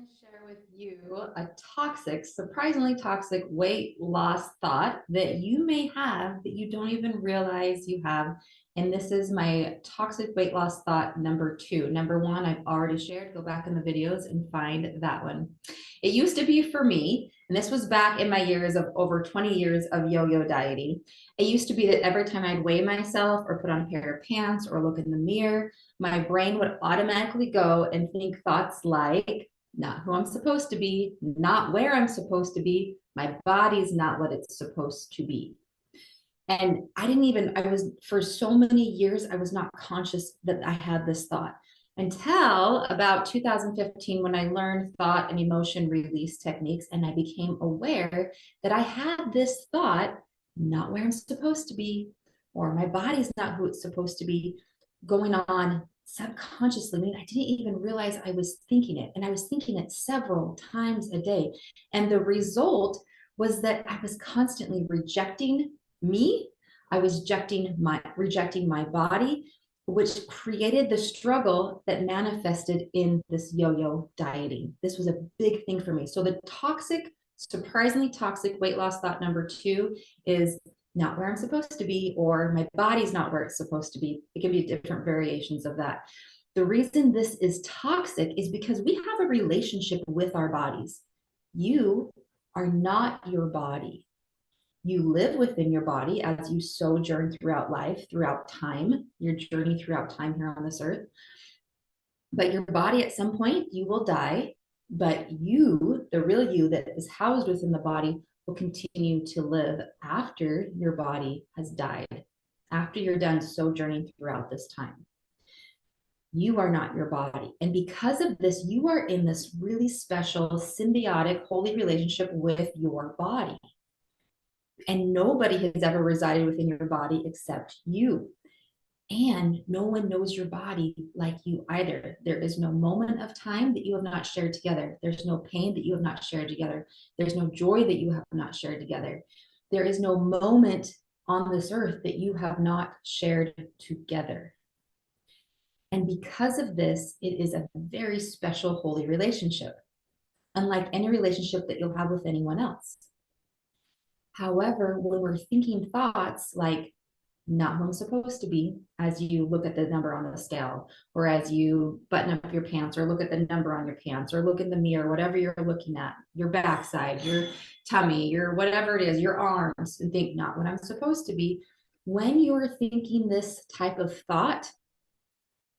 going to share with you a toxic, surprisingly toxic weight loss thought that you may have that you don't even realize you have. And this is my toxic weight loss thought number two. Number one, I've already shared. Go back in the videos and find that one. It used to be for me, and this was back in my years of over 20 years of yo-yo dieting. It used to be that every time I'd weigh myself or put on a pair of pants or look in the mirror, my brain would automatically go and think thoughts like, not who I'm supposed to be, not where I'm supposed to be. My body's not what it's supposed to be. And for so many years, I was not conscious that I had this thought until about 2015 when I learned thought and emotion release techniques. And I became aware that I had this thought, not where I'm supposed to be, or my body's not who it's supposed to be, going on subconsciously. I mean, I didn't even realize I was thinking it. And I was thinking it several times a day. And the result was that I was constantly rejecting me. I was rejecting my body, which created the struggle that manifested in this yo-yo dieting. This was a big thing for me. So the surprisingly toxic weight loss thought number two is not where I'm supposed to be, or my body's not where it's supposed to be. It can be different variations of that. The reason this is toxic is because we have a relationship with our bodies. You are not your body. You live within your body as you sojourn throughout life, throughout time, your journey throughout time here on this earth. But your body, at some point, you will die. But you, the real you that is housed within the body, will continue to live after your body has died, after you're done sojourning throughout this time. You are not your body. And because of this, you are in this really special, symbiotic, holy relationship with your body. And nobody has ever resided within your body except you. And no one knows your body like you either. There is no moment of time that you have not shared together. There's no pain that you have not shared together. There's no joy that you have not shared together. There is no moment on this earth that you have not shared together. And because of this, it is a very special, holy relationship, unlike any relationship that you'll have with anyone else. However, when we're thinking thoughts like, not who I'm supposed to be, as you look at the number on the scale, or as you button up your pants, or look at the number on your pants, or look in the mirror, whatever you're looking at, your backside, your tummy, your whatever it is, your arms, and think, not what I'm supposed to be. When you're thinking this type of thought,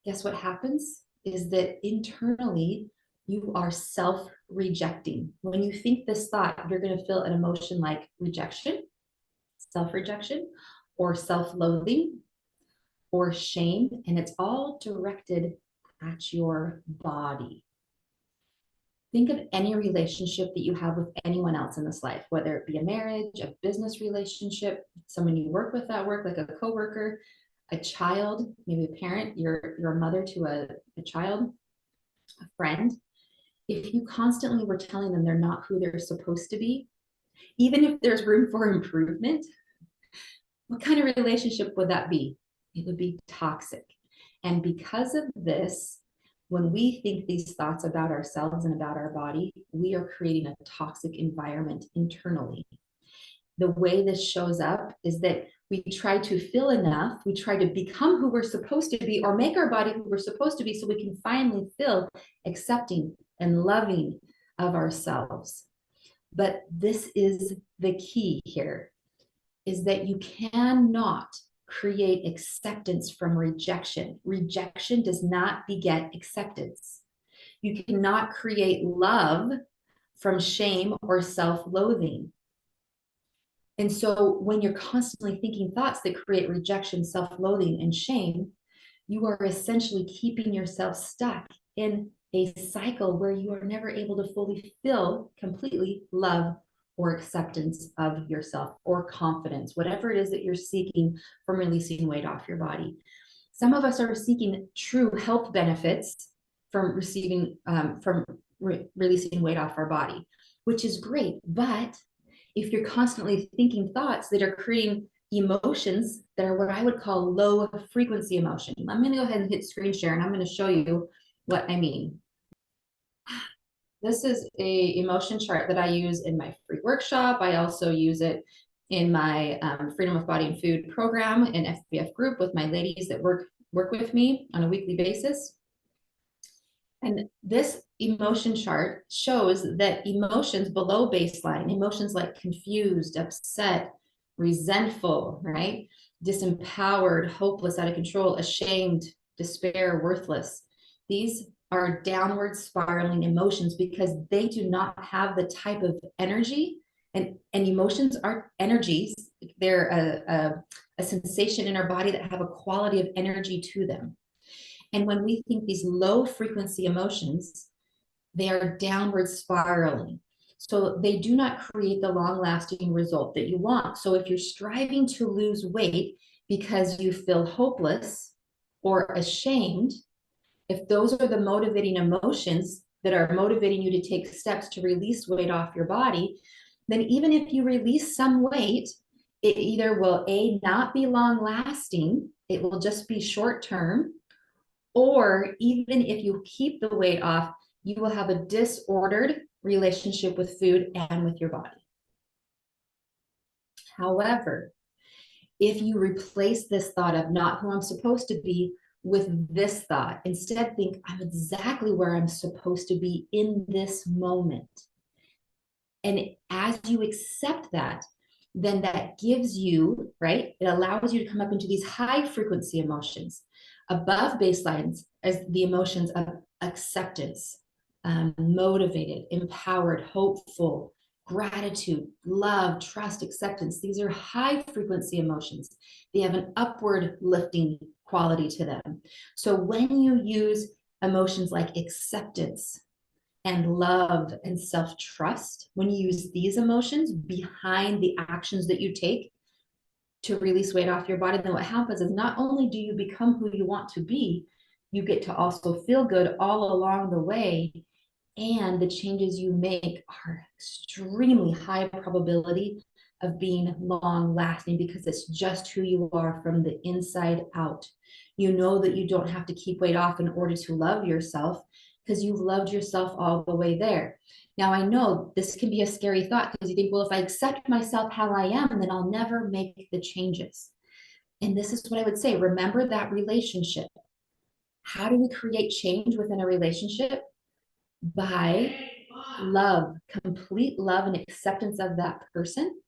guess what happens is that internally you are self-rejecting. When you think this thought, you're going to feel an emotion like rejection, self-rejection, or self-loathing, or shame, and it's all directed at your body. Think of any relationship that you have with anyone else in this life, whether it be a marriage, a business relationship, someone you work with at work, like a coworker, a child, maybe a parent, you're a mother to a child, a friend. If you constantly were telling them they're not who they're supposed to be, even if there's room for improvement, what kind of relationship would that be? It would be toxic. And because of this, when we think these thoughts about ourselves and about our body, we are creating a toxic environment internally. The way this shows up is that we try to feel enough, we try to become who we're supposed to be, or make our body who we're supposed to be, so we can finally feel accepting and loving of ourselves. But this is the key here, is that you cannot create acceptance from rejection. Rejection does not beget acceptance. You cannot create love from shame or self-loathing. And so when you're constantly thinking thoughts that create rejection, self-loathing, and shame, you are essentially keeping yourself stuck in a cycle where you are never able to fully feel completely love or acceptance of yourself, or confidence, whatever it is that you're seeking from releasing weight off your body. Some of us are seeking true health benefits from releasing weight off our body, which is great. But if you're constantly thinking thoughts that are creating emotions that are what I would call low frequency emotion. I'm going to go ahead and hit screen share, and I'm going to show you what I mean. This is a emotion chart that I use in my free workshop. I also use it in my Freedom of Body and Food program in FBF group with my ladies that work with me on a weekly basis. And this emotion chart shows that emotions below baseline, emotions like confused, upset, resentful, right? Disempowered, hopeless, out of control, ashamed, despair, worthless. These are downward spiraling emotions because they do not have the type of energy, and emotions are energies. They're a sensation in our body that have a quality of energy to them. And when we think these low frequency emotions, they are downward spiraling. So they do not create the long lasting result that you want. So if you're striving to lose weight because you feel hopeless or ashamed, if those are the motivating emotions that are motivating you to take steps to release weight off your body, then even if you release some weight, it either will A, not be long lasting, it will just be short term, or even if you keep the weight off, you will have a disordered relationship with food and with your body. However, if you replace this thought of not who I'm supposed to be with this thought, instead think I'm exactly where I'm supposed to be in this moment. And as you accept that, then that gives you, right? It allows you to come up into these high frequency emotions above baselines as the emotions of acceptance, motivated, empowered, hopeful, gratitude, love, trust, acceptance. These are high frequency emotions. They have an upward lifting quality to them. So when you use emotions like acceptance and love and self-trust, when you use these emotions behind the actions that you take to release weight off your body, then what happens is not only do you become who you want to be, you get to also feel good all along the way. And the changes you make are extremely high probability of being long lasting because it's just who you are from the inside out. You know that you don't have to keep weight off in order to love yourself because you've loved yourself all the way there. Now, I know this can be a scary thought because you think, well, if I accept myself how I am, then I'll never make the changes. And this is what I would say. Remember that relationship. How do we create change within a relationship? By love, complete love and acceptance of that person.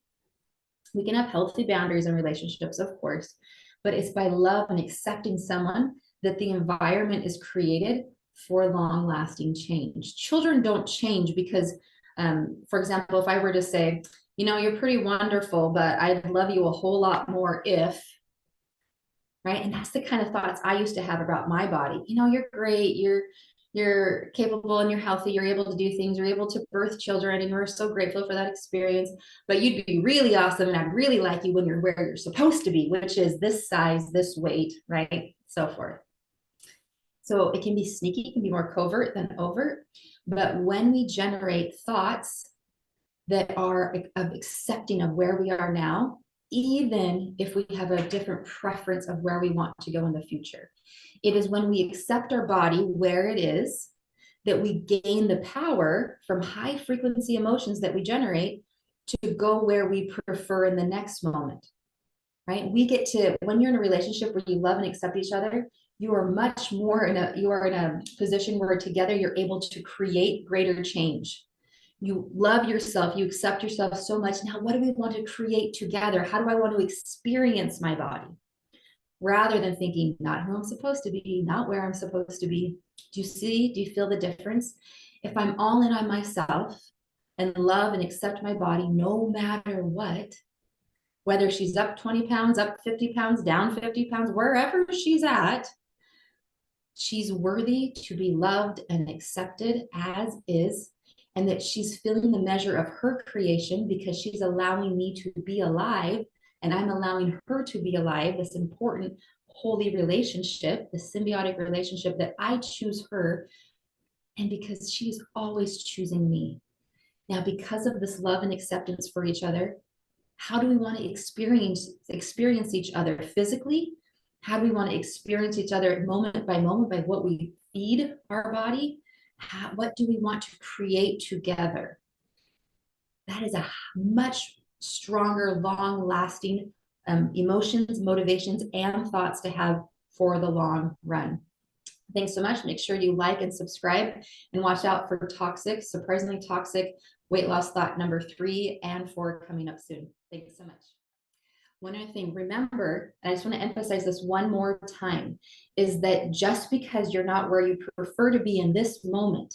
We can have healthy boundaries in relationships, of course, but it's by love and accepting someone that the environment is created for long lasting change. Children don't change because, for example, if I were to say, you know, you're pretty wonderful, but I'd love you a whole lot more if, right? And that's the kind of thoughts I used to have about my body. You know, you're great, you're capable and you're healthy, you're able to do things, you're able to birth children, and we're so grateful for that experience. But you'd be really awesome, and I'd really like you when you're where you're supposed to be, which is this size, this weight, right? So forth. So it can be sneaky, it can be more covert than overt. But when we generate thoughts that are of accepting of where we are now, even if we have a different preference of where we want to go in the future. It is when we accept our body where it is that we gain the power from high frequency emotions that we generate to go where we prefer in the next moment, right? We get to, when you're in a relationship where you love and accept each other, you are much more you are in a position where together you're able to create greater change. You love yourself, you accept yourself so much. Now, what do we want to create together? How do I want to experience my body? Rather than thinking, not who I'm supposed to be, not where I'm supposed to be. Do you see? Do you feel the difference? If I'm all in on myself and love and accept my body, no matter what, whether she's up 20 pounds, up 50 pounds, down 50 pounds, wherever she's at, she's worthy to be loved and accepted as is, and that she's feeling the measure of her creation because she's allowing me to be alive and I'm allowing her to be alive, this important holy relationship, the symbiotic relationship that I choose her, and because she's always choosing me. Now, because of this love and acceptance for each other, how do we want to experience each other physically? How do we want to experience each other moment by what we feed our body? What do we want to create together? That is a much stronger, long lasting emotions, motivations, and thoughts to have for the long run. Thanks so much. Make sure you like and subscribe and watch out for toxic, surprisingly toxic weight loss thought number 3 and 4 coming up soon. Thanks so much. One other thing, remember, and I just want to emphasize this one more time, is that just because you're not where you prefer to be in this moment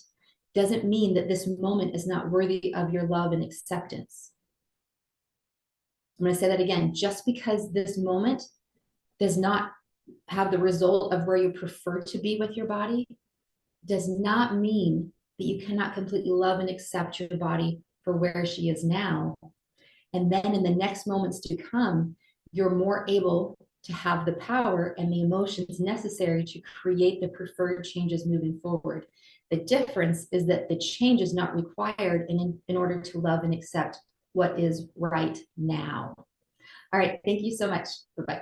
doesn't mean that this moment is not worthy of your love and acceptance. I'm going to say that again. Just because this moment does not have the result of where you prefer to be with your body does not mean that you cannot completely love and accept your body for where she is now. And then in the next moments to come, you're more able to have the power and the emotions necessary to create the preferred changes moving forward. The difference is that the change is not required in order to love and accept what is right now. All right, thank you so much. Bye-bye.